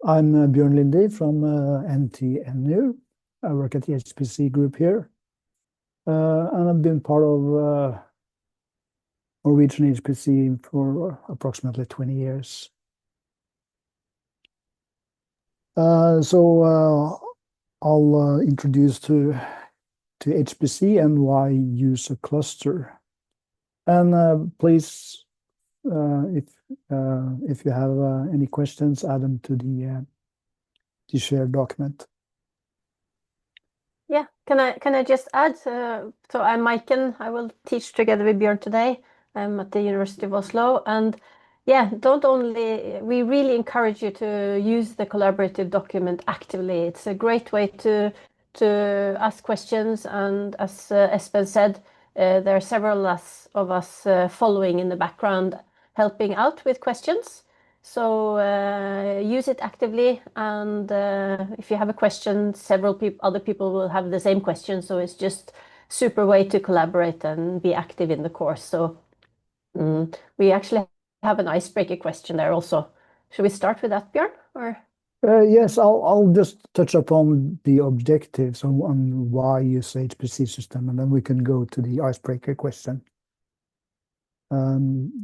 I'm Bjørn Lindi from NTNU. I work at the HPC group here. And I've been part of Norwegian HPC for approximately 20 years. I'll introduce to HPC and why use a cluster. And please, if you have any questions, add them to the shared document. Yeah, can I just add? So I'm Maiken. I will teach together with Bjørn today. I'm at the University of Oslo, and yeah, we really encourage you to use the collaborative document actively. It's a great way to ask questions, and as Espen said, there are several of us following in the background, helping out with questions. So use it actively, and if you have a question, other people will have the same question. So it's just super way to collaborate and be active in the course. So we actually have an icebreaker question there also. Should we start with that, Bjørn? Or? Yes, I'll just touch upon the objectives on why use HPC system, and then we can go to the icebreaker question.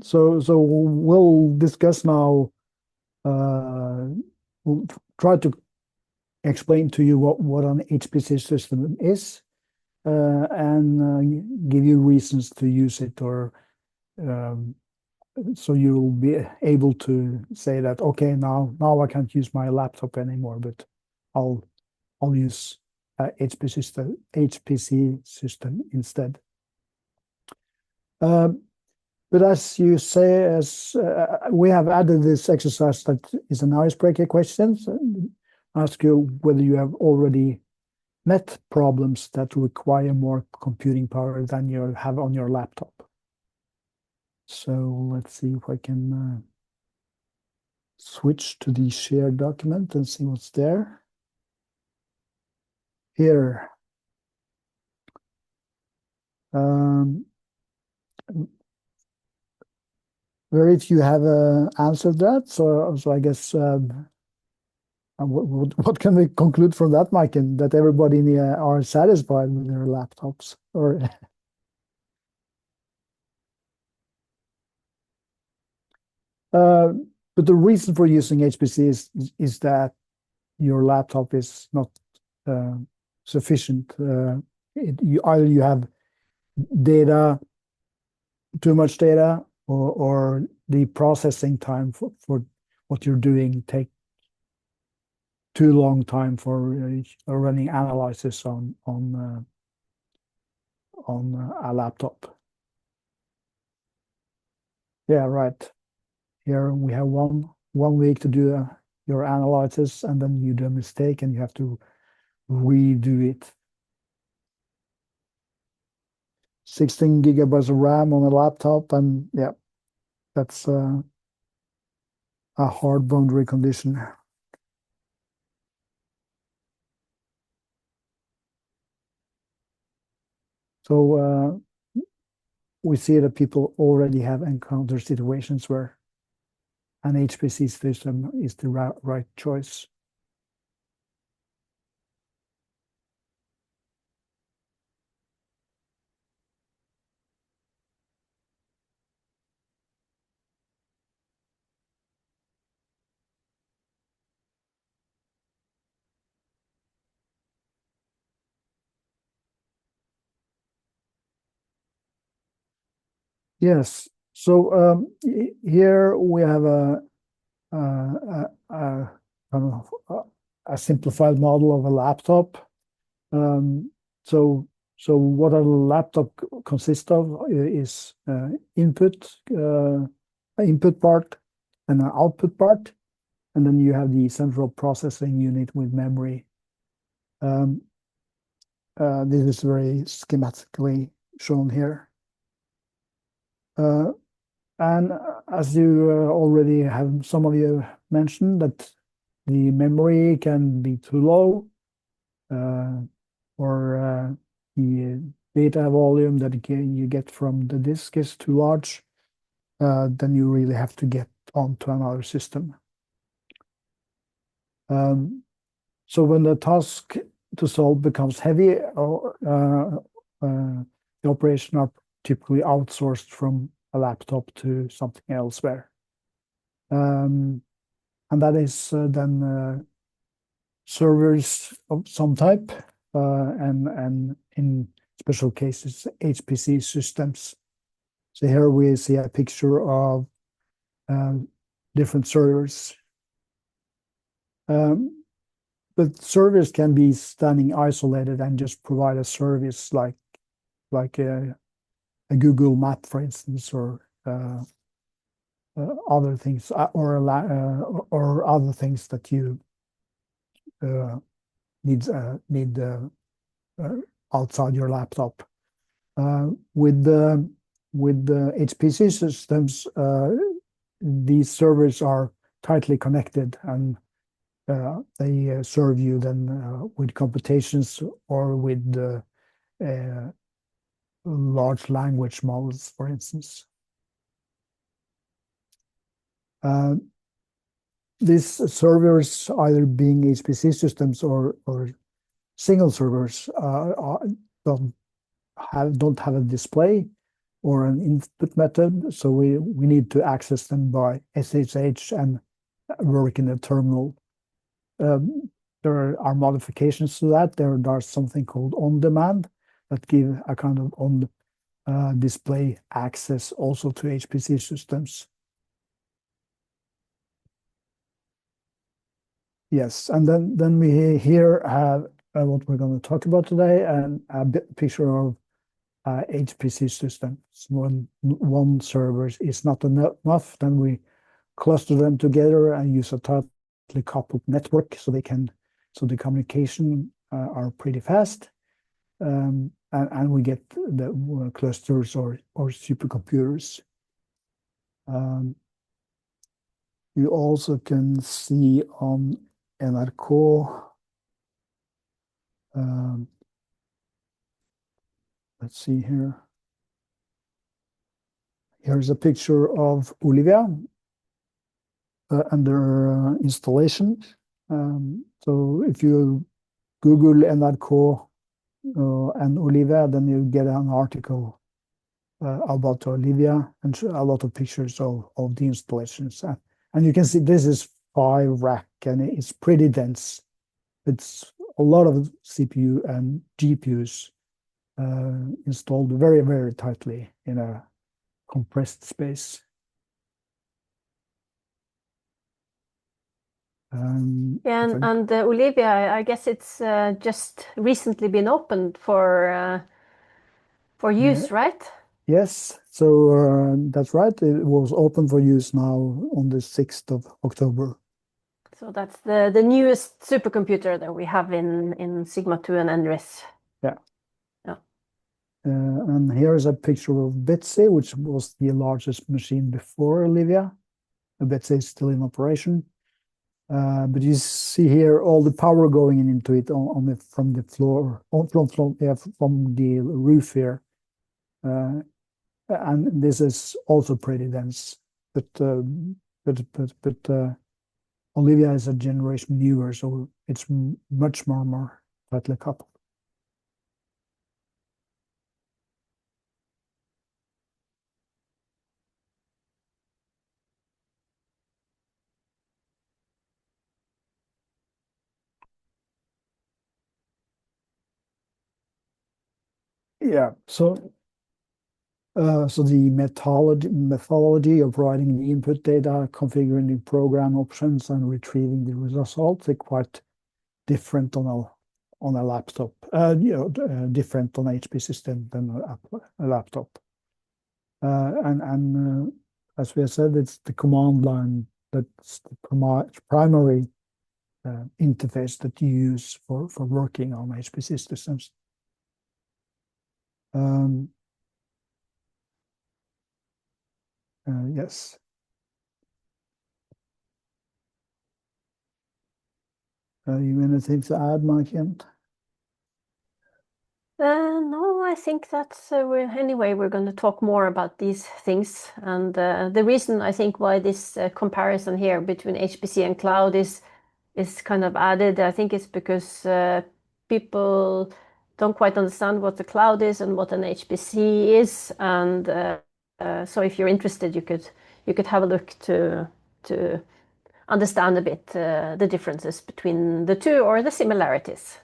So we'll discuss now. We'll try to explain to you what an HPC system is, and give you reasons to use it, or so you'll be able to say that, okay, now I can't use my laptop anymore, but I'll use a HPC system instead. But as you say, as we have added this exercise that is an icebreaker questions, ask you whether you have already met problems that require more computing power than you have on your laptop. So let's see if I can switch to the shared document and see what's there. Here. Where if you have answered that, so I guess what can we conclude from that, Maiken? That everybody are satisfied with their laptops, or but the reason for using HPC is that your laptop is not sufficient. Either you have data, too much data, or the processing time for what you're doing take too long time for running analysis on a laptop. Yeah, right. Here we have one week to do your analysis, and then you do a mistake and you have to redo it. 16 gigabytes of RAM on a laptop, and yeah, that's a hard boundary condition. So we see that people already have encountered situations where an HPC system is the right choice. Yes. So here we have a simplified model of a laptop. So what a laptop consists of is input part and an output part, and then you have the central processing unit with memory. This is very schematically shown here. And as you already have, some of you mentioned that the memory can be too low, or the data volume that you get from the disk is too large, then you really have to get onto another system. So when the task to solve becomes heavy, the operation are typically outsourced from a laptop to something elsewhere. And that is then servers of some type, and in special cases, HPC systems. So here we see a picture of different servers. But servers can be standing isolated and just provide a service like a Google Map, for instance, or other things, or other things that you need outside your laptop. With the HPC systems, these servers are tightly connected, and they serve you then with computations or with large language models, for instance. These servers, either being HPC systems or single servers, don't have a display or an input method, so we need to access them by SSH and work in a terminal. There are modifications to that. There's something called on demand that give a kind of on display access also to HPC systems. Yes, and then we here have what we're going to talk about today, and a picture of HPC systems. When one server is not enough, then we cluster them together and use a tightly coupled network so the communication are pretty fast, and we get the clusters or supercomputers. You also can see on NRK. Let's see here. Here's a picture of Olivia under installation. So if you Google NRK and Olivia, then you get an article about Olivia and a lot of pictures of the installations. And you can see this is 5 rack, and it's pretty dense. It's a lot of CPU and GPUs installed very, very tightly in a compressed space. And Olivia, I guess it's just recently been opened for use, Yeah. right? Yes, so that's right. It was open for use now on the 6th of October. So that's the newest supercomputer that we have in Sigma 2 and NRIS. Yeah. Yeah. And here is a picture of Betsy, which was the largest machine before Olivia. Betsy is still in operation. But you see here all the power going into it from the floor, from the roof here. And this is also pretty dense, but Olivia is a generation newer, so it's much more tightly coupled. Yeah, so the methodology of writing the input data, configuring the program options, and retrieving the results are quite different on a laptop. Different on HP system than a laptop. And as we have said, it's the command line that's the primary interface that you use for working on HPC systems. Yes. You have anything to add, Maiken? No, I think that's anyway, we're going to talk more about these things. And the reason I think why this comparison here between HPC and cloud is is kind of added. I think it's because people don't quite understand what the cloud is and what an HPC is, and so if you're interested, you could have a look to understand a bit the differences between the two or the similarities.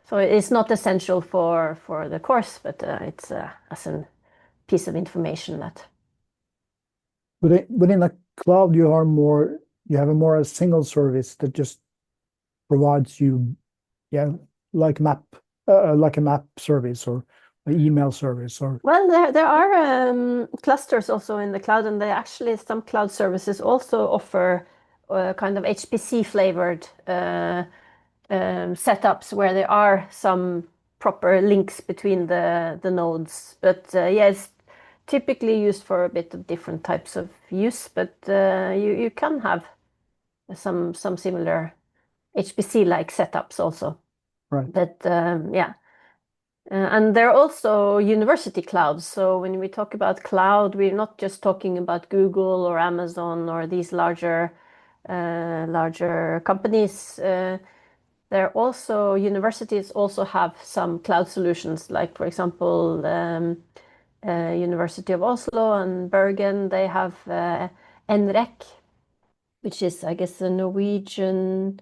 So it's not essential for the course, but it's as a piece of information that. But in the cloud, you have a more a single service that just provides you, yeah, like like a map service or an email service or. Well, there are clusters also in the cloud, and some cloud services also offer kind of HPC flavored setups where there are some proper links between the nodes. But yeah, it's typically used for a bit of different types of use, but you can have some similar HPC-like setups also. Right. But yeah. And there are also university clouds. So when we talk about cloud, we're not just talking about Google or Amazon or these larger companies. There are also universities also have some cloud solutions, like for example, University of Oslo and Bergen. They have NREC, which is, I guess, the Norwegian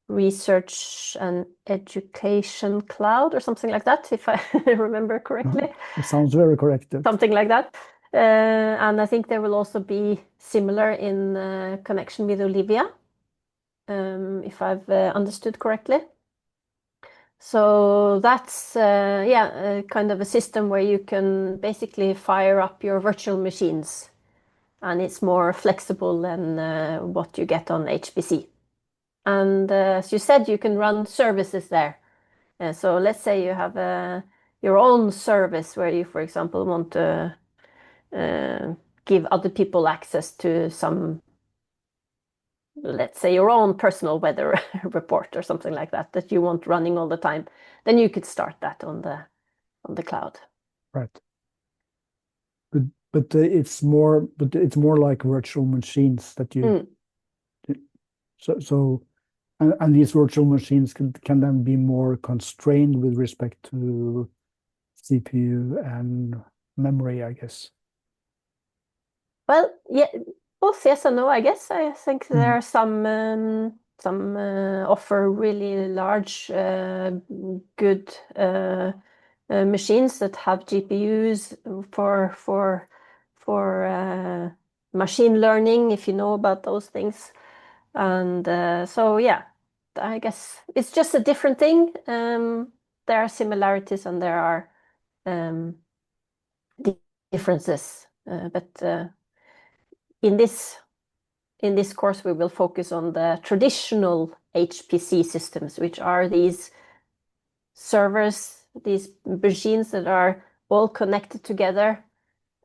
Research and Education Cloud or something like that, if I remember correctly. It sounds very correct. Something like that. And I think there will also be similar in connection with Olivia, if I've understood correctly. So that's yeah, kind of a system where you can basically fire up your virtual machines, and it's more flexible than what you get on HPC. And as you said, you can run services there. So let's say you have your own service where you, for example, want to give other people access to some, let's say, your own personal weather report or something like that, that you want running all the time. Then you could start that on the cloud. Right. But it's more like virtual machines that you. So and these virtual machines can then be more constrained with respect to CPU and memory, I guess. Well, yeah, both yes and no, I guess. I think there Mm. are some offer really large, good machines that have GPUs for machine learning, if you know about those things. And so yeah, I guess it's just a different thing. There are similarities and there are um, differences, but in this course, we will focus on the traditional HPC systems, which are these servers, these machines that are all connected together.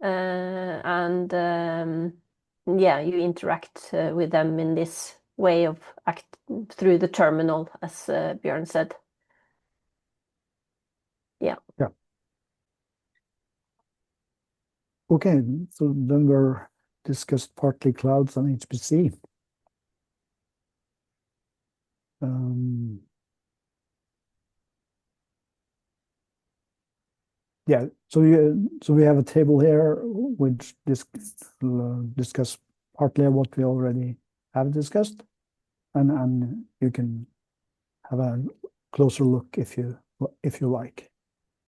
And yeah, you interact with them in this way of through the terminal, as Björn said. Yeah. Yeah. Okay, so then we're discussed partly clouds and HPC. Yeah, so we have a table here which discuss partly what we already have discussed, and you can have a closer look if you like.